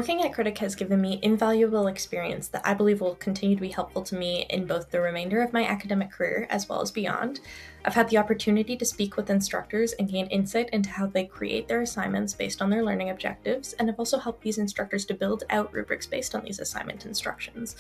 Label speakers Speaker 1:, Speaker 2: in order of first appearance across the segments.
Speaker 1: Working at Kritik has given me invaluable experience that I believe will continue to be helpful to me in both the remainder of my academic career as well as beyond. I've had the opportunity to speak with instructors and gain insight into how they create their assignments based on their learning objectives, and have also helped these instructors to build out rubrics based on these assignment instructions.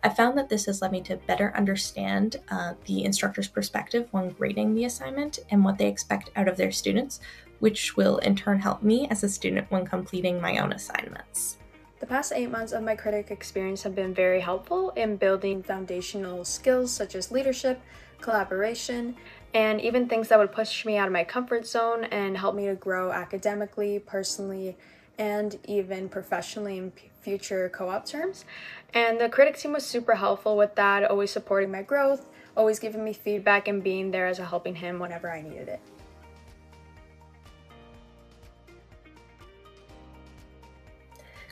Speaker 1: I found that this has led me to better understand the instructor's perspective when grading the assignment and what they expect out of their students, which will in turn help me as a student when completing my own assignments.
Speaker 2: The past 8 months of my Kritik experience have been very helpful in building foundational skills such as leadership, collaboration, and even things that would push me out of my comfort zone and help me to grow academically, personally, and even professionally in future co-op terms. And the Kritik team was super helpful with that, always supporting my growth, always giving me feedback and being there as a helping hand whenever I needed it.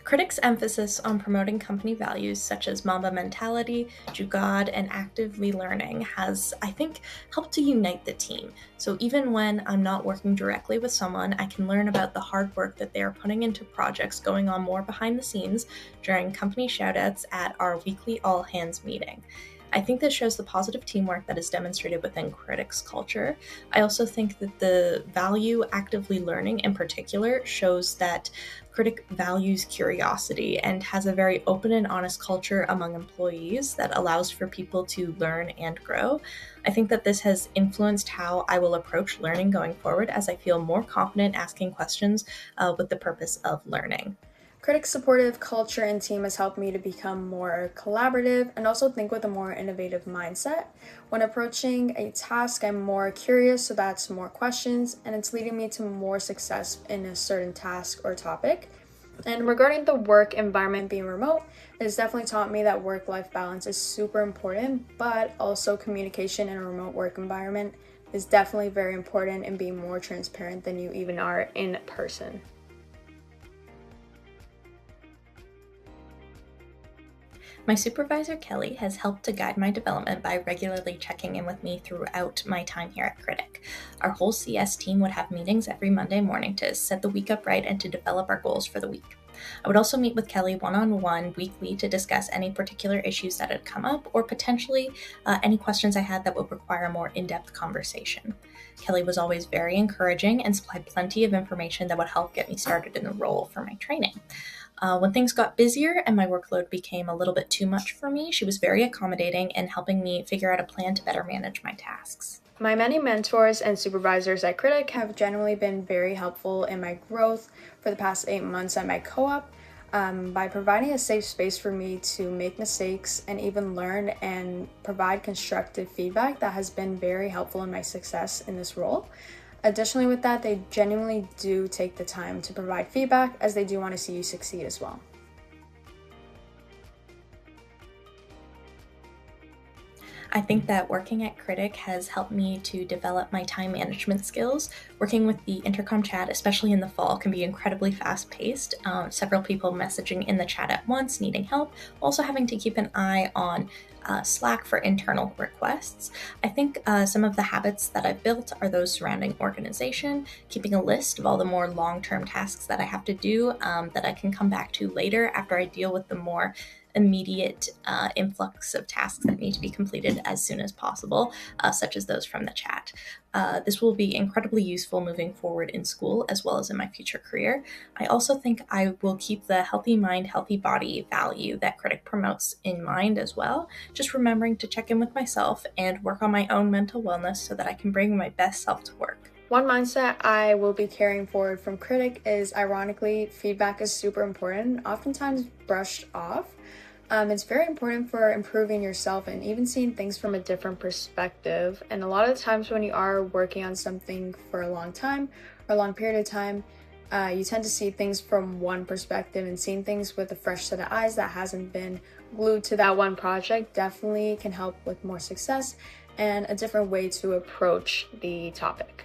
Speaker 1: Kritik's emphasis on promoting company values such as Mamba mentality, Jugad, and actively learning has, I think, helped to unite the team. So even when I'm not working directly with someone, I can learn about the hard work that they are putting into projects going on more behind the scenes during company shoutouts at our weekly all-hands meeting. I think this shows the positive teamwork that is demonstrated within Kritik's culture. I also think that the value actively learning in particular shows that Kritik values curiosity and has a very open and honest culture among employees that allows for people to learn and grow. I think that this has influenced how I will approach learning going forward, as I feel more confident asking questions with the purpose of learning.
Speaker 2: Kritik's supportive culture and team has helped me to become more collaborative and also think with a more innovative mindset. When approaching a task, I'm more curious, so that's more questions, and it's leading me to more success in a certain task or topic. And regarding the work environment being remote, it has definitely taught me that work-life balance is super important, but also communication in a remote work environment is definitely very important in being more transparent than you even are in person.
Speaker 1: My supervisor, Kelly, has helped to guide my development by regularly checking in with me throughout my time here at Kritik. Our whole CS team would have meetings every Monday morning to set the week up right and to develop our goals for the week. I would also meet with Kelly one-on-one weekly to discuss any particular issues that had come up or potentially any questions I had that would require a more in-depth conversation. Kelly was always very encouraging and supplied plenty of information that would help get me started in the role for my training. When things got busier and my workload became a little bit too much for me, she was very accommodating and helping me figure out a plan to better manage my tasks.
Speaker 2: My many mentors and supervisors at Kritik have generally been very helpful in my growth for the past 8 months at my co-op by providing a safe space for me to make mistakes and even learn and provide constructive feedback that has been very helpful in my success in this role. Additionally with that, they genuinely do take the time to provide feedback as they do want to see you succeed as well.
Speaker 1: I think that working at Kritik has helped me to develop my time management skills. Working with the intercom chat, especially in the fall, can be incredibly fast-paced. Several people messaging in the chat at once, needing help, also having to keep an eye on Slack for internal requests. I think some of the habits that I've built are those surrounding organization, keeping a list of all the more long-term tasks that I have to do that I can come back to later after I deal with the more immediate influx of tasks that need to be completed as soon as possible, such as those from the chat. This will be incredibly useful moving forward in school as well as in my future career. I also think I will keep the healthy mind, healthy body value that Kritik promotes in mind as well, just remembering to check in with myself and work on my own mental wellness so that I can bring my best self to work.
Speaker 2: One mindset I will be carrying forward from Kritik is, ironically, feedback is super important, oftentimes brushed off. It's very important for improving yourself and even seeing things from a different perspective. And a lot of the times when you are working on something for a long time or a long period of time, you tend to see things from one perspective, and seeing things with a fresh set of eyes that hasn't been glued to that one project definitely can help with more success and a different way to approach the topic.